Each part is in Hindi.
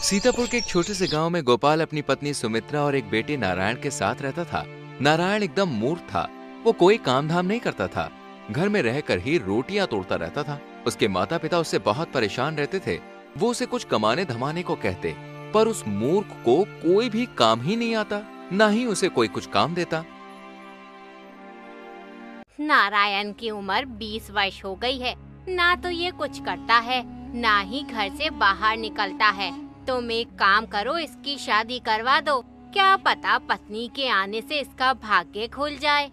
सीतापुर के एक छोटे से गांव में गोपाल अपनी पत्नी सुमित्रा और एक बेटे नारायण के साथ रहता था। नारायण एकदम मूर्ख था। वो कोई काम धाम नहीं करता था, घर में रहकर ही रोटियां तोड़ता रहता था। उसके माता पिता उससे बहुत परेशान रहते थे। वो उसे कुछ कमाने धमाने को कहते, पर उस मूर्ख को कोई भी काम ही नहीं आता, न ही उसे कोई कुछ काम देता। नारायण की उम्र 20 वर्ष हो गई है, ना तो ये कुछ करता है, ना ही घर से बाहर निकलता है। तुम एक काम करो, इसकी शादी करवा दो। क्या पता पत्नी के आने से इसका भाग्य खुल जाए।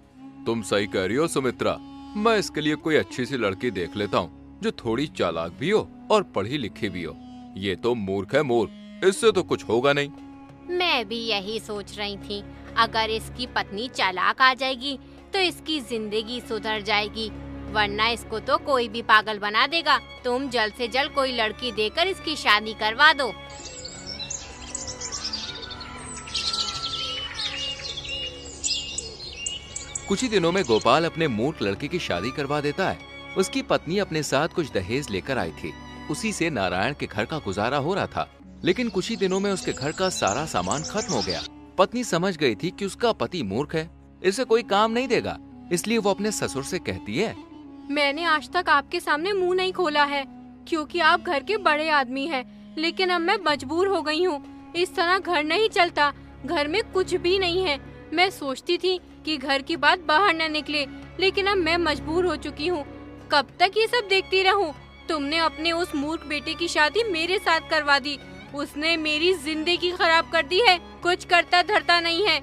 तुम सही कह रही हो सुमित्रा। मैं इसके लिए कोई अच्छी सी लड़की देख लेता हूँ, जो थोड़ी चालाक भी हो और पढ़ी लिखी भी हो। ये तो मूर्ख है मूर्ख, इससे तो कुछ होगा नहीं। मैं भी यही सोच रही थी, अगर इसकी पत्नी चालाक आ जाएगी तो इसकी जिंदगी सुधर जाएगी, वरना इसको तो कोई भी पागल बना देगा। तुम जल्द से जल्द कोई लड़की देकर इसकी शादी करवा दो। कुछ ही दिनों में गोपाल अपने मूर्ख लड़के की शादी करवा देता है। उसकी पत्नी अपने साथ कुछ दहेज लेकर आई थी। उसी से नारायण के घर का गुजारा हो रहा था, लेकिन कुछ ही दिनों में उसके घर का सारा सामान खत्म हो गया। पत्नी समझ गई थी कि उसका पति मूर्ख है, इसे कोई काम नहीं देगा, इसलिए वो अपने ससुर से कहती है, मैंने आज तक आपके सामने मुंह नहीं खोला है, क्योंकि आप घर के बड़े आदमी हैं, लेकिन अब मैं मजबूर हो गई हूँ। इस तरह घर नहीं चलता, घर में कुछ भी नहीं है। मैं सोचती थी कि घर की बात बाहर न निकले, लेकिन अब मैं मजबूर हो चुकी हूँ। कब तक ये सब देखती रहूँ? तुमने अपने उस मूर्ख बेटे की शादी मेरे साथ करवा दी। उसने मेरी जिंदगी खराब कर दी है, कुछ करता धरता नहीं है।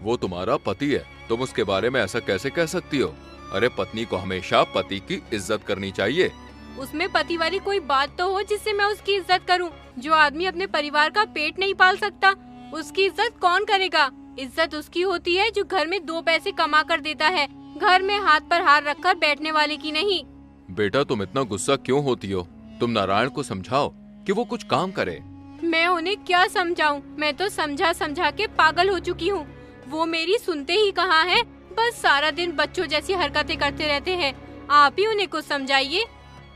वो तुम्हारा पति है, तुम उसके बारे में ऐसा कैसे कह सकती हो? अरे पत्नी को हमेशा पति की इज्जत करनी चाहिए। उसमें पति वाली कोई बात तो हो जिससे मैं उसकी इज्जत करूं। जो आदमी अपने परिवार का पेट नहीं पाल सकता, उसकी इज्जत कौन करेगा? इज्जत उसकी होती है जो घर में 2 पैसे कमा कर देता है, घर में हाथ पर हाथ रखकर बैठने वाले की नहीं। बेटा तुम इतना गुस्सा क्यों होती हो? तुम नारायण को समझाओ कि वो कुछ काम करे। मैं उन्हें क्या समझाऊं? मैं तो समझा समझा के पागल हो चुकी हूँ। वो मेरी सुनते ही कहाँ है, बस सारा दिन बच्चों जैसी हरकतें करते रहते हैं। आप ही उन्हें कुछ समझाइए।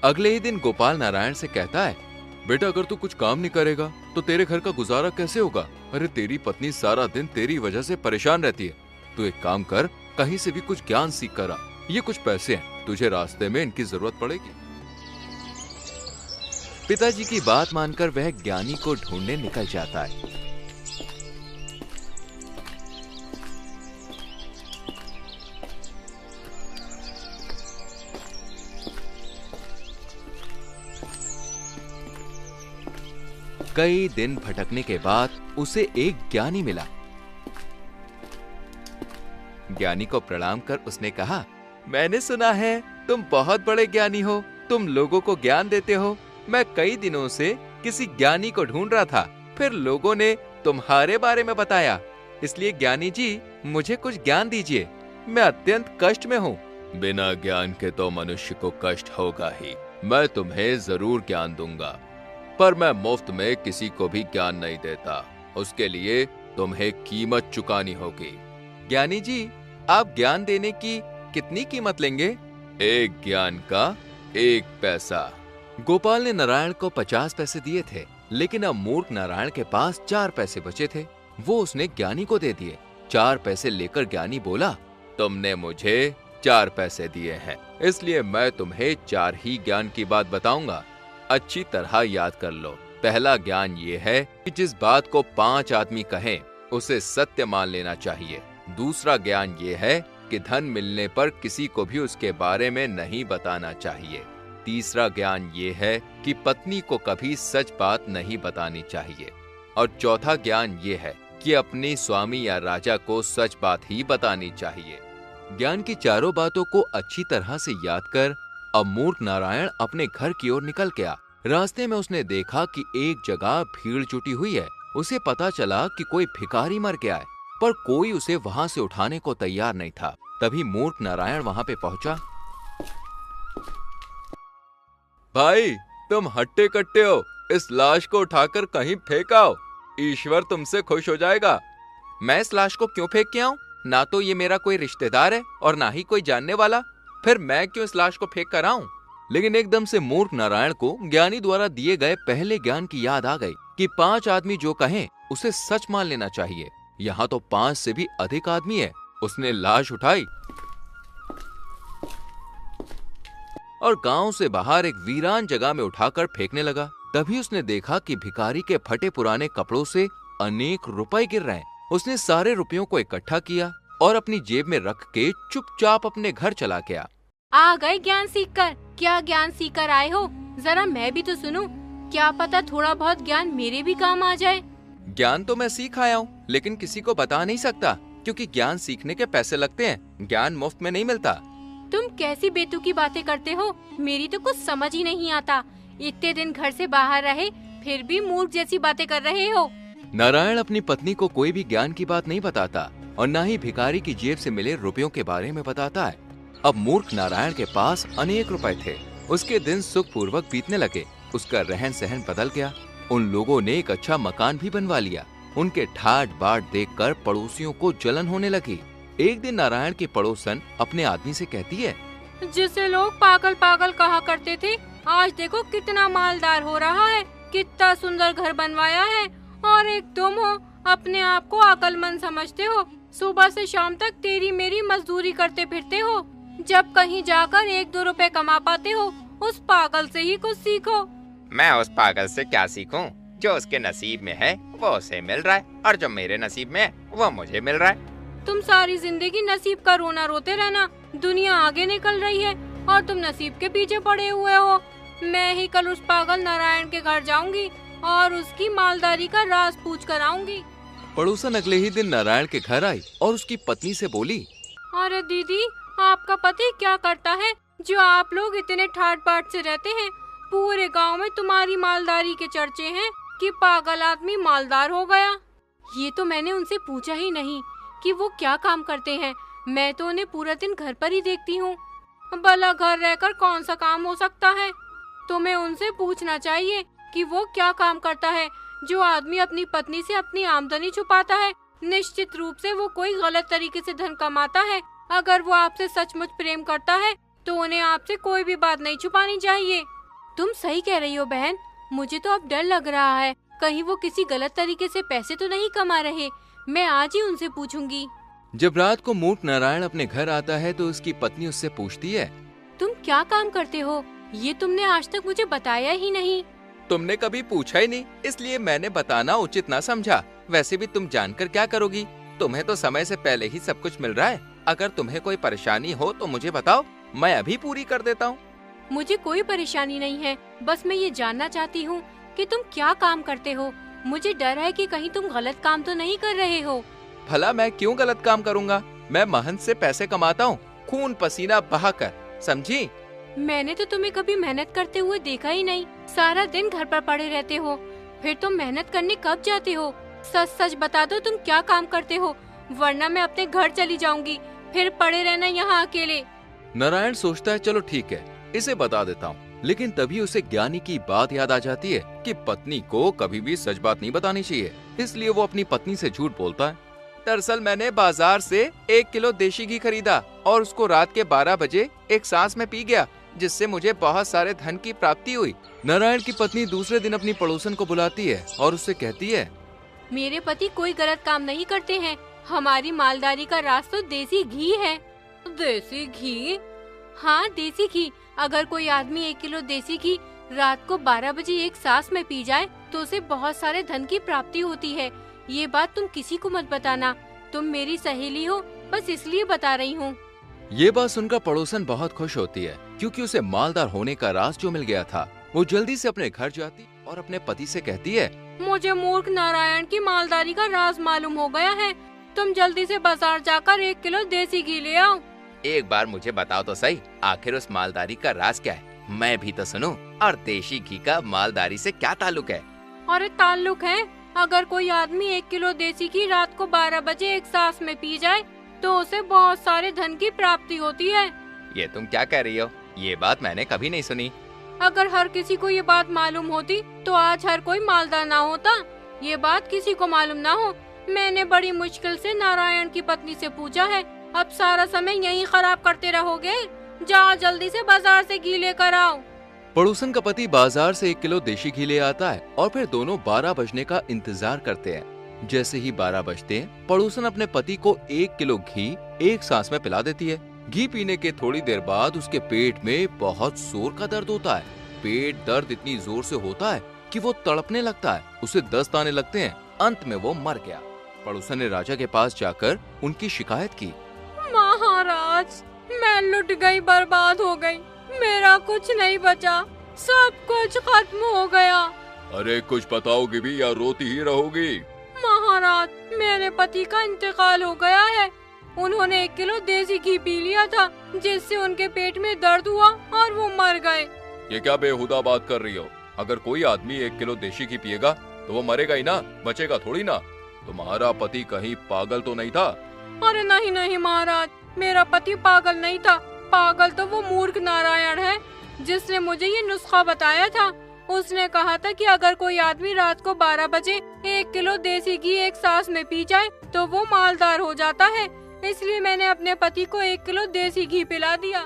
अगले ही दिन गोपाल नारायण से कहता है, बेटा अगर तू कुछ काम नहीं करेगा तो तेरे घर का गुजारा कैसे होगा? अरे तेरी पत्नी सारा दिन तेरी वजह से परेशान रहती है। तू एक काम कर, कहीं से भी कुछ ज्ञान सीख कर आ। ये कुछ पैसे हैं, तुझे रास्ते में इनकी जरूरत पड़ेगी। पिताजी की बात मानकर वह ज्ञानी को ढूंढने निकल जाता है। कई दिन भटकने के बाद उसे एक ज्ञानी मिला। ज्ञानी को प्रणाम कर उसने कहा, मैंने सुना है तुम बहुत बड़े ज्ञानी हो, तुम लोगों को ज्ञान देते हो। मैं कई दिनों से किसी ज्ञानी को ढूंढ रहा था, फिर लोगों ने तुम्हारे बारे में बताया, इसलिए ज्ञानी जी मुझे कुछ ज्ञान दीजिए। मैं अत्यंत कष्ट में हूँ। बिना ज्ञान के तो मनुष्य को कष्ट होगा ही। मैं तुम्हें जरूर ज्ञान दूंगा, पर मैं मुफ्त में किसी को भी ज्ञान नहीं देता। उसके लिए तुम्हें कीमत चुकानी होगी। ज्ञानी जी, आप ज्ञान देने की कितनी कीमत लेंगे? एक ज्ञान का 1 पैसा। गोपाल ने नारायण को 50 पैसे दिए थे, लेकिन अब मूर्ख नारायण के पास 4 पैसे बचे थे। वो उसने ज्ञानी को दे दिए। 4 पैसे लेकर ज्ञानी बोला, तुमने मुझे 4 पैसे दिए हैं, इसलिए मैं तुम्हें 4 ही ज्ञान की बात बताऊंगा। अच्छी तरह याद कर लो। पहला ज्ञान ये है कि जिस बात को 5 आदमी कहें उसे सत्य मान लेना चाहिए। दूसरा ज्ञान ये है कि धन मिलने पर किसी को भी उसके बारे में नहीं बताना चाहिए। तीसरा ज्ञान ये है कि पत्नी को कभी सच बात नहीं बतानी चाहिए। और चौथा ज्ञान ये है कि अपने स्वामी या राजा को सच बात ही बतानी चाहिए। ज्ञान की चारों बातों को अच्छी तरह से याद कर अब मूर्ख नारायण अपने घर की ओर निकल गया। रास्ते में उसने देखा कि एक जगह भीड़ जुटी हुई है। उसे पता चला कि कोई भिखारी मर गया है, पर कोई उसे वहां से उठाने को तैयार नहीं था। तभी मूर्ख नारायण वहां पे पहुंचा। भाई तुम हट्टे कट्टे हो, इस लाश को उठाकर कहीं फेंक आओ, ईश्वर तुमसे खुश हो जाएगा। मैं इस लाश को क्यों फेंक के आऊं? ना तो ये मेरा कोई रिश्तेदार है और ना ही कोई जानने वाला, फिर मैं क्यों इस लाश को फेंक कर आऊं? लेकिन एकदम से मूर्ख नारायण को ज्ञानी द्वारा दिए गए पहले ज्ञान की याद आ गई कि 5 आदमी जो कहें उसे सच मान लेना चाहिए। यहाँ तो 5 से भी अधिक आदमी है। उसने लाश उठाई और गांव से बाहर एक वीरान जगह में उठाकर फेंकने लगा। तभी उसने देखा कि भिखारी के फटे पुराने कपड़ों से अनेक रुपए गिर रहे हैं। उसने सारे रुपयों को इकट्ठा किया और अपनी जेब में रख के चुपचाप अपने घर चला गया। आ गए ज्ञान सीखकर। क्या ज्ञान सीखकर आए हो? जरा मैं भी तो सुनूं। क्या पता थोड़ा बहुत ज्ञान मेरे भी काम आ जाए। ज्ञान तो मैं सीख आया हूँ, लेकिन किसी को बता नहीं सकता, क्योंकि ज्ञान सीखने के पैसे लगते हैं। ज्ञान मुफ्त में नहीं मिलता। तुम कैसी बेतुकी बातें करते हो? मेरी तो कुछ समझ ही नहीं आता। इतने दिन घर से बाहर रहे, फिर भी मूर्ख जैसी बातें कर रहे हो। नारायण अपनी पत्नी को कोई भी ज्ञान की बात नहीं बताता और न ही भिखारी की जेब से मिले रुपयों के बारे में बताता है। अब मूर्ख नारायण के पास अनेक रुपए थे। उसके दिन सुखपूर्वक बीतने लगे। उसका रहन सहन बदल गया। उन लोगों ने एक अच्छा मकान भी बनवा लिया। उनके ठाट बाट देखकर पड़ोसियों को जलन होने लगी। एक दिन नारायण की पड़ोसन अपने आदमी से कहती है, जिसे लोग पागल पागल कहा करते थे, आज देखो कितना मालदार हो रहा है, कितना सुंदर घर बनवाया है। और एक तुम हो, अपने आप को अक्लमंद समझते हो। सुबह से शाम तक तेरी मेरी मजदूरी करते फिरते हो। जब कहीं जाकर 1-2 रुपए कमा पाते हो, उस पागल से ही कुछ सीखो। मैं उस पागल से क्या सीखूं? जो उसके नसीब में है वो उसे मिल रहा है, और जो मेरे नसीब में है वो मुझे मिल रहा है। तुम सारी जिंदगी नसीब का रोना रोते रहना। दुनिया आगे निकल रही है और तुम नसीब के पीछे पड़े हुए हो। मैं ही कल उस पागल नारायण के घर जाऊंगी और उसकी मालदारी का राज पूछ कर आऊंगी। पड़ोसन अगले ही दिन नारायण के घर आई और उसकी पत्नी से बोली, अरे दीदी, आपका पति क्या करता है जो आप लोग इतने ठाट बाट से रहते हैं? पूरे गांव में तुम्हारी मालदारी के चर्चे हैं कि पागल आदमी मालदार हो गया। ये तो मैंने उनसे पूछा ही नहीं कि वो क्या काम करते हैं। मैं तो उन्हें पूरा दिन घर पर ही देखती हूँ। भला घर रहकर कौन सा काम हो सकता है? तुम्हें उनसे पूछना चाहिए कि वो क्या काम करता है। जो आदमी अपनी पत्नी से अपनी आमदनी छुपाता है, निश्चित रूप से वो कोई गलत तरीके से धन कमाता है। अगर वो आपसे सचमुच प्रेम करता है तो उन्हें आपसे कोई भी बात नहीं छुपानी चाहिए। तुम सही कह रही हो बहन। मुझे तो अब डर लग रहा है, कहीं वो किसी गलत तरीके से पैसे तो नहीं कमा रहे। मैं आज ही उनसे पूछूंगी। जब रात को मूर्ख नारायण अपने घर आता है तो उसकी पत्नी उससे पूछती है, तुम क्या काम करते हो? ये तुमने आज तक मुझे बताया ही नहीं। तुमने कभी पूछा ही नहीं, इसलिए मैंने बताना उचित ना समझा। वैसे भी तुम जानकर क्या करोगी? तुम्हें तो समय से पहले ही सब कुछ मिल रहा है। अगर तुम्हें कोई परेशानी हो तो मुझे बताओ, मैं अभी पूरी कर देता हूँ। मुझे कोई परेशानी नहीं है, बस मैं ये जानना चाहती हूँ कि तुम क्या काम करते हो। मुझे डर है कि कहीं तुम गलत काम तो नहीं कर रहे हो। भला मैं क्यों गलत काम करूँगा? मैं महंत से पैसे कमाता हूँ, खून पसीना बहाकर, समझी? मैंने तो तुम्हें कभी मेहनत करते हुए देखा ही नहीं। सारा दिन घर पर पड़े रहते हो, फिर तुम मेहनत करने कब जाते हो? सच सच बता दो, तुम क्या काम करते हो, वरना मैं अपने घर चली जाऊंगी। फिर पड़े रहना यहाँ अकेले। नारायण सोचता है, चलो ठीक है, इसे बता देता हूँ। लेकिन तभी उसे ज्ञानी की बात याद आ जाती है कि पत्नी को कभी भी सच बात नहीं बतानी चाहिए। इसलिए वो अपनी पत्नी से झूठ बोलता है। दरअसल मैंने बाजार से 1 किलो देशी घी खरीदा और उसको रात के 12 बजे एक सांस में पी गया, जिससे मुझे बहुत सारे धन की प्राप्ति हुई। नारायण की पत्नी दूसरे दिन अपनी पड़ोसन को बुलाती है और उससे कहती है, मेरे पति कोई गलत काम नहीं करते हैं। हमारी मालदारी का राज तो देसी घी है। देसी घी? हाँ, देसी घी। अगर कोई आदमी 1 किलो देसी घी रात को 12 बजे एक सांस में पी जाए तो उसे बहुत सारे धन की प्राप्ति होती है। ये बात तुम किसी को मत बताना। तुम मेरी सहेली हो, बस इसलिए बता रही हूँ। ये बात सुनकर पड़ोसन बहुत खुश होती है, क्योंकि उसे मालदार होने का राज जो मिल गया था। वो जल्दी से अपने घर जाती और अपने पति से कहती है, मुझे मूर्ख नारायण की मालदारी का राज मालूम हो गया है। तुम जल्दी से बाजार जाकर 1 किलो देसी घी ले आओ। एक बार मुझे बताओ तो सही, आखिर उस मालदारी का राज क्या है? मैं भी तो सुनूं। और देशी घी का मालदारी से क्या ताल्लुक है? अरे ताल्लुक है, अगर कोई आदमी 1 किलो देसी घी रात को 12 बजे एक सांस में पी जाए तो उसे बहुत सारे धन की प्राप्ति होती है। ये तुम क्या कह रही हो? ये बात मैंने कभी नहीं सुनी। अगर हर किसी को ये बात मालूम होती तो आज हर कोई मालदार ना होता। ये बात किसी को मालूम ना हो। मैंने बड़ी मुश्किल से नारायण की पत्नी से पूछा है। अब सारा समय यहीं खराब करते रहोगे? जाओ जल्दी से बाजार से घी लेकर आओ। पड़ोसन का पति बाजार से 1 किलो देशी घी ले आता है और फिर दोनों 12 बजने का इंतजार करते हैं। जैसे ही 12 बजते हैं, पड़ोसन अपने पति को 1 किलो घी एक सांस में पिला देती है। घी पीने के थोड़ी देर बाद उसके पेट में बहुत जोर का दर्द होता है। पेट दर्द इतनी जोर से होता है कि वो तड़पने लगता है, उसे दस्त आने लगते हैं। अंत में वो मर गया। पड़ोसन ने राजा के पास जाकर उनकी शिकायत की। महाराज, मैं लुट गई, बर्बाद हो गई, मेरा कुछ नहीं बचा, सब कुछ खत्म हो गया। अरे कुछ बताओगी भी या रोती ही रहोगी? महाराज, मेरे पति का इंतकाल हो गया है। उन्होंने 1 किलो देसी घी पी लिया था, जिससे उनके पेट में दर्द हुआ और वो मर गए। ये क्या बेहुदा बात कर रही हो? अगर कोई आदमी 1 किलो देशी घी पिएगा तो वो मरेगा ही ना, बचेगा थोड़ी ना। तुम्हारा पति कहीं पागल तो नहीं था? अरे नहीं नहीं महाराज, मेरा पति पागल नहीं था। पागल तो वो मूर्ख नारायण है, जिसने मुझे ये नुस्खा बताया था। उसने कहा था कि अगर कोई आदमी रात को 12 बजे 1 किलो देसी घी एक सांस में पी जाए तो वो मालदार हो जाता है। इसलिए मैंने अपने पति को 1 किलो देसी घी पिला दिया।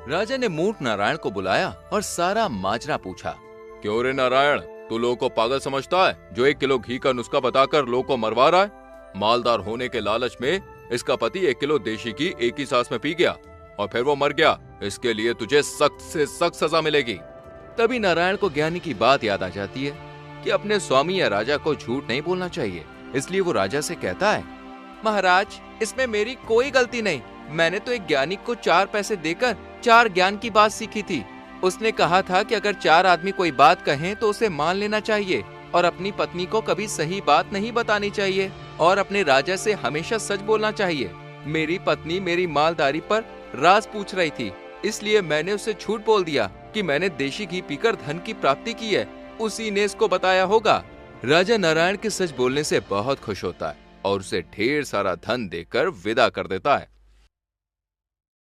राजा ने मूर्ख नारायण को बुलाया और सारा माजरा पूछा। क्यों रे नारायण, तू लोगों को पागल समझता है जो 1 किलो घी का नुस्खा बताकर लोगों को मरवा रहा है? मालदार होने के लालच में इसका पति 1 किलो देशी घी एक ही सांस में पी गया और फिर वो मर गया। इसके लिए तुझे सख्त से सख्त सजा मिलेगी। तभी नारायण को ज्ञानी की बात याद आ जाती है कि अपने स्वामी या राजा को झूठ नहीं बोलना चाहिए। इसलिए वो राजा से कहता है, महाराज, इसमें मेरी कोई गलती नहीं। मैंने तो एक ज्ञानी को 4 पैसे देकर 4 ज्ञान की बात सीखी थी। उसने कहा था कि अगर 4 आदमी कोई बात कहें तो उसे मान लेना चाहिए और अपनी पत्नी को कभी सही बात नहीं बतानी चाहिए और अपने राजा से हमेशा सच बोलना चाहिए। मेरी पत्नी मेरी मालदारी पर राज पूछ रही थी, इसलिए मैंने उसे झूठ बोल दिया कि मैंने देशी घी पीकर धन की प्राप्ति की है। उसी ने इसको बताया होगा। राजा नारायण के सच बोलने से बहुत खुश होता है और उसे ढेर सारा धन देकर विदा कर देता है।